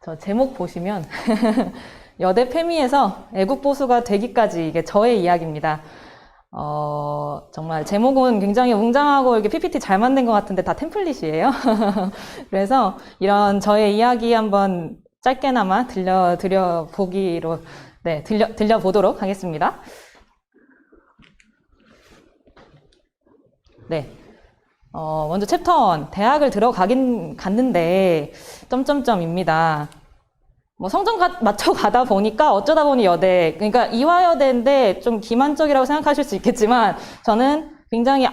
저 제목 보시면 여대 페미에서 애국보수가 되기까지 이게 저의 이야기입니다. 정말 제목은 굉장히 웅장하고 이렇게 PPT 잘 만든 것 같은데 다 템플릿이에요. 그래서 이런 저의 이야기 한번 짧게나마 들려보기로, 네, 들려보도록 하겠습니다. 네. 먼저 챕터 1, 대학을 들어가긴 갔는데, 점점점입니다. 뭐 성적 맞춰 가다 보니까 어쩌다 보니 여대, 그러니까 이화여대인데 좀 기만적이라고 생각하실 수 있겠지만, 저는 굉장히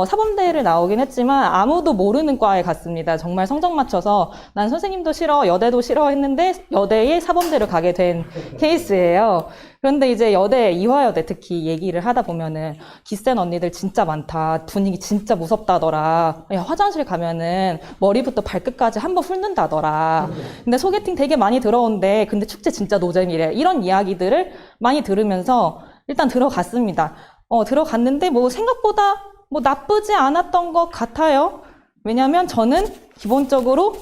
사범대를 나오긴 했지만 아무도 모르는 과에 갔습니다. 정말 성적 맞춰서 난 선생님도 싫어, 여대도 싫어 했는데 여대에 사범대를 가게 된 케이스예요. 그런데 이제 여대, 이화여대 특히 얘기를 하다 보면은 기센 언니들 진짜 많다. 분위기 진짜 무섭다더라. 야, 화장실 가면은 머리부터 발끝까지 한번 훑는다더라. 근데 소개팅 되게 많이 들어온대. 근데 축제 진짜 노잼이래. 이런 이야기들을 많이 들으면서 일단 들어갔습니다. 들어갔는데 뭐 생각보다 뭐 나쁘지 않았던 것 같아요. 왜냐면 저는 기본적으로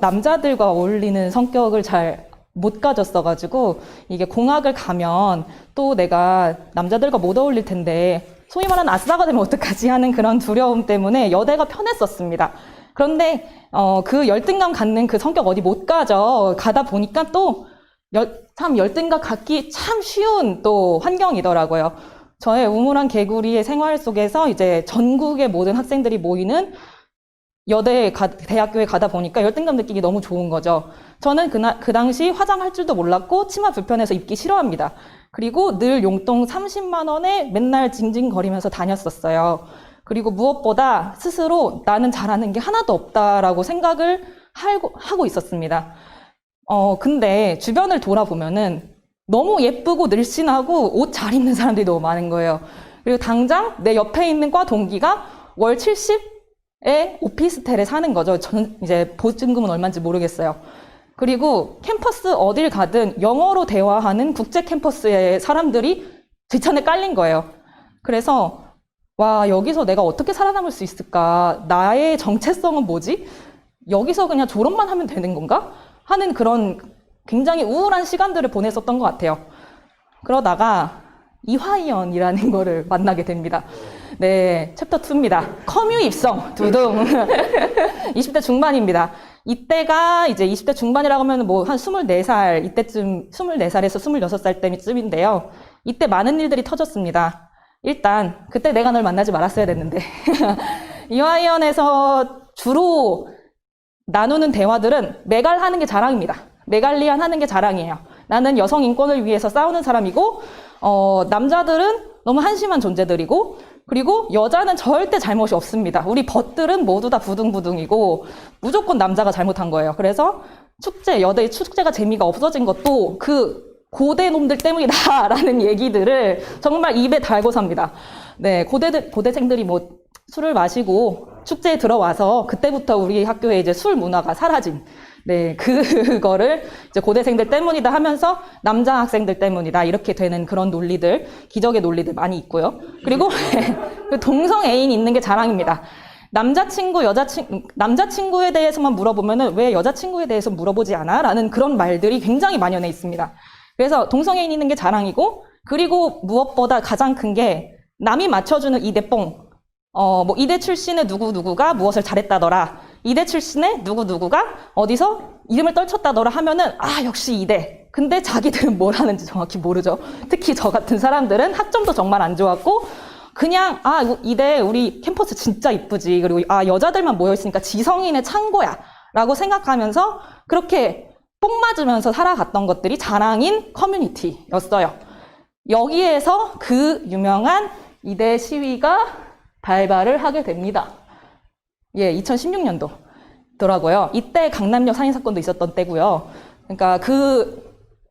남자들과 어울리는 성격을 잘 못 가졌어가지고 이게 공학을 가면 또 내가 남자들과 못 어울릴 텐데 소위 말하는 아싸가 되면 어떡하지 하는 그런 두려움 때문에 여대가 편했었습니다. 그런데 그 열등감 갖는 그 성격 어디 못 가죠. 가다 보니까 또 참 열등감 갖기 참 쉬운 또 환경이더라고요. 저의 우물한 개구리의 생활 속에서 이제 전국의 모든 학생들이 모이는 대학교에 가다 보니까 열등감 느끼기 너무 좋은 거죠. 저는 그 당시 화장할 줄도 몰랐고 치마 불편해서 입기 싫어합니다. 그리고 늘 용돈 30만 원에 맨날 징징거리면서 다녔었어요. 그리고 무엇보다 스스로 나는 잘하는 게 하나도 없다라고 생각을 하고 있었습니다. 근데 주변을 돌아보면은 너무 예쁘고 늘씬하고 옷 잘 입는 사람들이 너무 많은 거예요. 그리고 당장 내 옆에 있는 과 동기가 월 70에 오피스텔에 사는 거죠. 저는 이제 보증금은 얼마인지 모르겠어요. 그리고 캠퍼스 어딜 가든 영어로 대화하는 국제 캠퍼스의 사람들이 제 차에 깔린 거예요. 그래서 와, 여기서 내가 어떻게 살아남을 수 있을까? 나의 정체성은 뭐지? 여기서 그냥 졸업만 하면 되는 건가? 하는 그런 굉장히 우울한 시간들을 보냈었던 것 같아요. 그러다가 이화이언이라는 거를 만나게 됩니다. 네, 챕터 2입니다. 커뮤 입성, 두둥. 20대 중반입니다. 이때가 이제 20대 중반이라고 하면 뭐 한 24살, 이때쯤 24살에서 26살 때쯤인데요. 이때 많은 일들이 터졌습니다. 일단, 그때 내가 널 만나지 말았어야 됐는데. 이화이언에서 주로 나누는 대화들은 메갈하는 게 자랑입니다. 메갈리안 하는 게 자랑이에요. 나는 여성 인권을 위해서 싸우는 사람이고, 남자들은 너무 한심한 존재들이고, 그리고 여자는 절대 잘못이 없습니다. 우리 벗들은 모두 다 부둥부둥이고, 무조건 남자가 잘못한 거예요. 그래서 여대 축제가 재미가 없어진 것도 그 고대 놈들 때문이다라는 얘기들을 정말 입에 달고 삽니다. 네, 고대생들이 뭐 술을 마시고 축제에 들어와서 그때부터 우리 학교에 이제 술 문화가 사라진, 네, 그거를 이제 고대생들 때문이다 하면서 남자 학생들 때문이다 이렇게 되는 그런 논리들, 기적의 논리들 많이 있고요. 그리고 동성 애인 있는 게 자랑입니다. 남자친구에 대해서만 물어보면은 왜 여자친구에 대해서 물어보지 않아? 라는 그런 말들이 굉장히 만연해 있습니다. 그래서 동성 애인 있는 게 자랑이고, 그리고 무엇보다 가장 큰 게 남이 맞춰주는 이대뽕. 뭐 이대 출신의 누구누구가 무엇을 잘했다더라. 이대 출신의 누구누구가 어디서 이름을 떨쳤다더라 하면은 역시 이대. 근데 자기들은 뭘 하는지 정확히 모르죠. 특히 저 같은 사람들은 학점도 정말 안 좋았고 그냥 이대 우리 캠퍼스 진짜 이쁘지. 그리고 여자들만 모여있으니까 지성인의 창고야 라고 생각하면서 그렇게 뽕 맞으면서 살아갔던 것들이 자랑인 커뮤니티였어요. 여기에서 그 유명한 이대 시위가 발발을 하게 됩니다. 예, 2016년도더라고요. 이때 강남역 살인사건도 있었던 때고요. 그러니까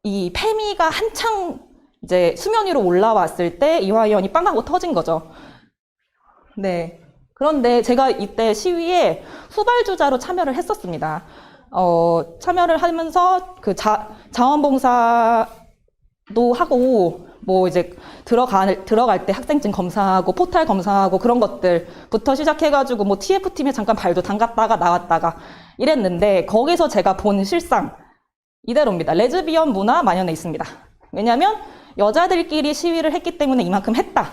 이 페미가 한창 이제 수면 위로 올라왔을 때 이화이언이 빵 하고 터진 거죠. 네. 그런데 제가 이때 시위에 후발주자로 참여를 했었습니다. 참여를 하면서 그 자원봉사도 하고, 뭐 이제 들어갈 때 학생증 검사하고 포탈 검사하고 그런 것들부터 시작해가지고 뭐 TF팀에 잠깐 발도 담갔다가 나왔다가 이랬는데, 거기서 제가 본 실상, 이대로입니다. 레즈비언 문화 만연해 있습니다. 왜냐하면 여자들끼리 시위를 했기 때문에 이만큼 했다.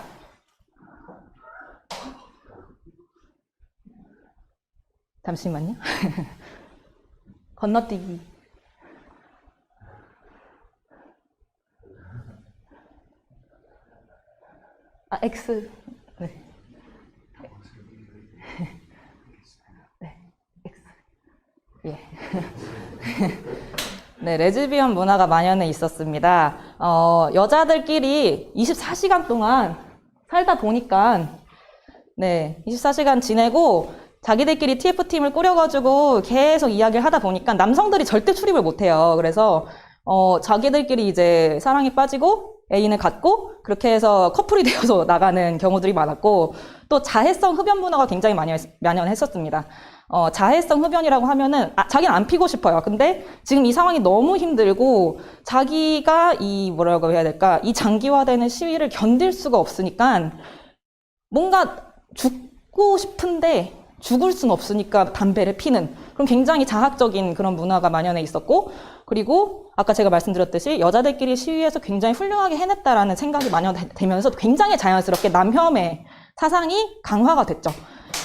잠시만요. 건너뛰기. X. 네. 네, X. 예. 네, 레즈비언 문화가 만연해 있었습니다. 여자들끼리 24시간 동안 살다 보니까, 네, 24시간 지내고, 자기들끼리 TF팀을 꾸려가지고 계속 이야기를 하다 보니까 남성들이 절대 출입을 못해요. 그래서, 자기들끼리 이제 사랑에 빠지고, 애인을 갖고, 그렇게 해서 커플이 되어서 나가는 경우들이 많았고, 또 자해성 흡연 문화가 굉장히 만연했었습니다. 자해성 흡연이라고 하면은, 자기는 안 피고 싶어요. 근데 지금 이 상황이 너무 힘들고, 자기가 뭐라고 해야 될까, 이 장기화되는 시위를 견딜 수가 없으니까, 뭔가 죽고 싶은데, 죽을 순 없으니까 담배를 피는, 그럼 굉장히 자학적인 그런 문화가 만연해 있었고, 그리고 아까 제가 말씀드렸듯이 여자들끼리 시위에서 굉장히 훌륭하게 해냈다라는 생각이 만연되면서 굉장히 자연스럽게 남혐의 사상이 강화가 됐죠.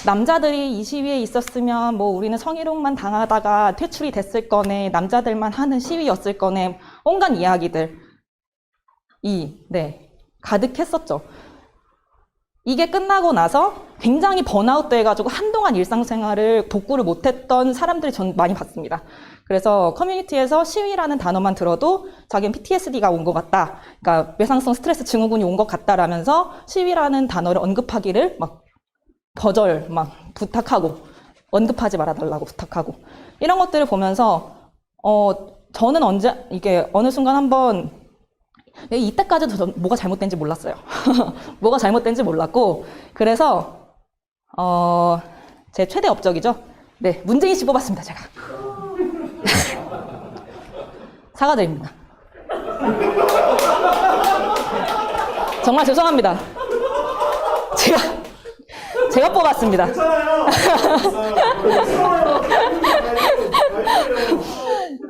남자들이 이 시위에 있었으면 뭐 우리는 성희롱만 당하다가 퇴출이 됐을 거네, 남자들만 하는 시위였을 거네, 온갖 이야기들이 네, 가득했었죠. 이게 끝나고 나서 굉장히 번아웃 돼가지고 한동안 일상생활을 복구를 못했던 사람들이 전 많이 봤습니다. 그래서 커뮤니티에서 시위라는 단어만 들어도 자기는 PTSD가 온 것 같다. 그러니까 외상성 스트레스 증후군이 온 것 같다라면서 시위라는 단어를 언급하기를 막 거절 막 부탁하고 언급하지 말아달라고 부탁하고 이런 것들을 보면서 저는 이게 어느 순간 한번 이때까지도 전 뭐가 잘못된지 몰랐어요. 뭐가 잘못된지 몰랐고 그래서 제 최대 업적이죠. 네, 문재인 씨 뽑았습니다, 제가. 사과드립니다. 정말 죄송합니다. 제가 뽑았습니다.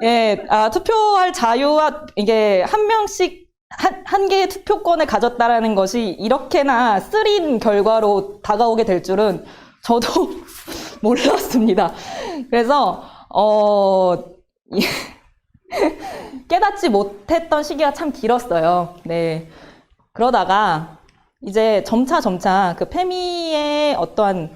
예, 투표할 자유와 이게 한 명씩 한 개의 투표권을 가졌다라는 것이 이렇게나 쓰린 결과로 다가오게 될 줄은 저도 몰랐습니다. 그래서 깨닫지 못했던 시기가 참 길었어요. 네. 그러다가 이제 점차 그 페미의 어떠한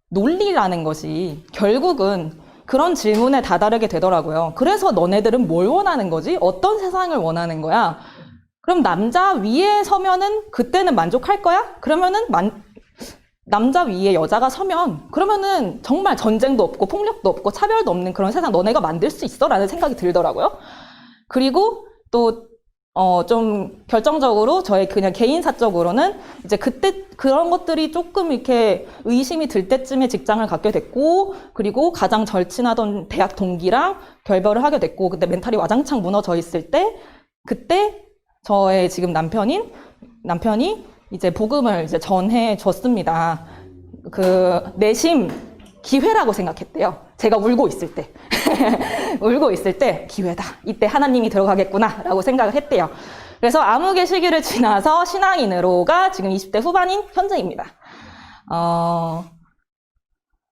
논리라는 것이 결국은 그런 질문에 다다르게 되더라고요. 그래서 너네들은 뭘 원하는 거지? 어떤 세상을 원하는 거야? 그럼 남자 위에 서면은 그때는 만족할 거야? 그러면은 남자 위에 여자가 서면 그러면은 정말 전쟁도 없고 폭력도 없고 차별도 없는 그런 세상 너네가 만들 수 있어? 라는 생각이 들더라고요. 그리고 또 좀 결정적으로 저의 그냥 개인사적으로는 이제 그때 그런 것들이 조금 이렇게 의심이 들 때쯤에 직장을 갖게 됐고 그리고 가장 절친하던 대학 동기랑 결별을 하게 됐고 그때 멘탈이 와장창 무너져 있을 때 그때 저의 지금 남편이 이제 복음을 이제 전해 줬습니다. 그 내심 기회라고 생각했대요. 제가 울고 있을 때. 울고 있을 때 기회다. 이때 하나님이 들어가겠구나 라고 생각을 했대요. 그래서 암흑의 시기를 지나서 신앙인으로가 지금 20대 후반인 현재입니다.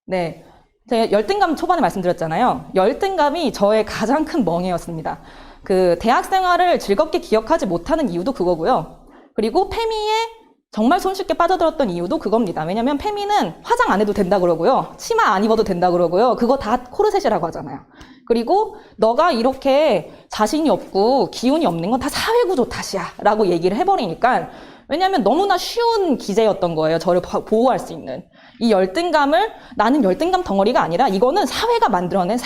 네. 제가 열등감 초반에 말씀드렸잖아요. 열등감이 저의 가장 큰 멍해였습니다. 그 대학 생활을 즐겁게 기억하지 못하는 이유도 그거고요. 그리고 페미에 정말 손쉽게 빠져들었던 이유도 그겁니다. 왜냐면 페미는 화장 안 해도 된다 그러고요. 치마 안 입어도 된다 그러고요. 그거 다 코르셋이라고 하잖아요. 그리고 너가 이렇게 자신이 없고 기운이 없는 건 다 사회구조 탓이야 라고 얘기를 해버리니까 왜냐면 너무나 쉬운 기제였던 거예요. 저를 보호할 수 있는. 이 열등감을 나는 열등감 덩어리가 아니라 이거는 사회가 만들어낸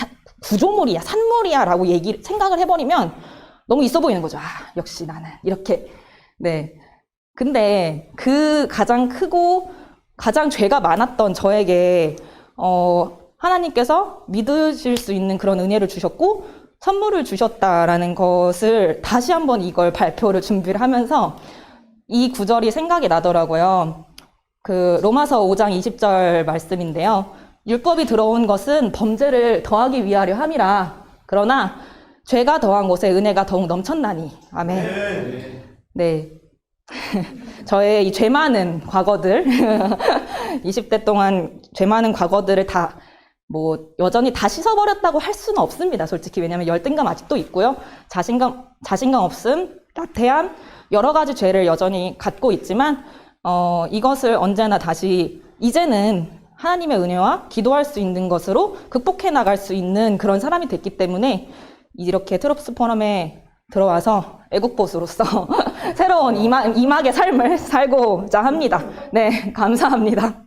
구조물이야, 산물이야 라고 생각을 해버리면 너무 있어 보이는 거죠. 역시 나는 이렇게. 네. 근데 그 가장 크고 가장 죄가 많았던 저에게 하나님께서 믿으실 수 있는 그런 은혜를 주셨고 선물을 주셨다라는 것을 다시 한번 이걸 발표를 준비를 하면서 이 구절이 생각이 나더라고요. 그 로마서 5장 20절 말씀인데요. 율법이 들어온 것은 범죄를 더하기 위하려 함이라. 그러나 죄가 더한 곳에 은혜가 더욱 넘쳤나니. 아멘. 네. 저의 이 죄 많은 과거들, 20대 동안 죄 많은 과거들을 다, 여전히 다 씻어버렸다고 할 수는 없습니다. 솔직히. 왜냐면 열등감 아직도 있고요. 자신감 없음, 나태함, 여러 가지 죄를 여전히 갖고 있지만, 이것을 언제나 다시, 이제는 하나님의 은혜와 기도할 수 있는 것으로 극복해 나갈 수 있는 그런 사람이 됐기 때문에, 이렇게 트롭스 포럼에 들어와서 애국보수로서 새로운 이막의 삶을 살고자 합니다. 네, 감사합니다.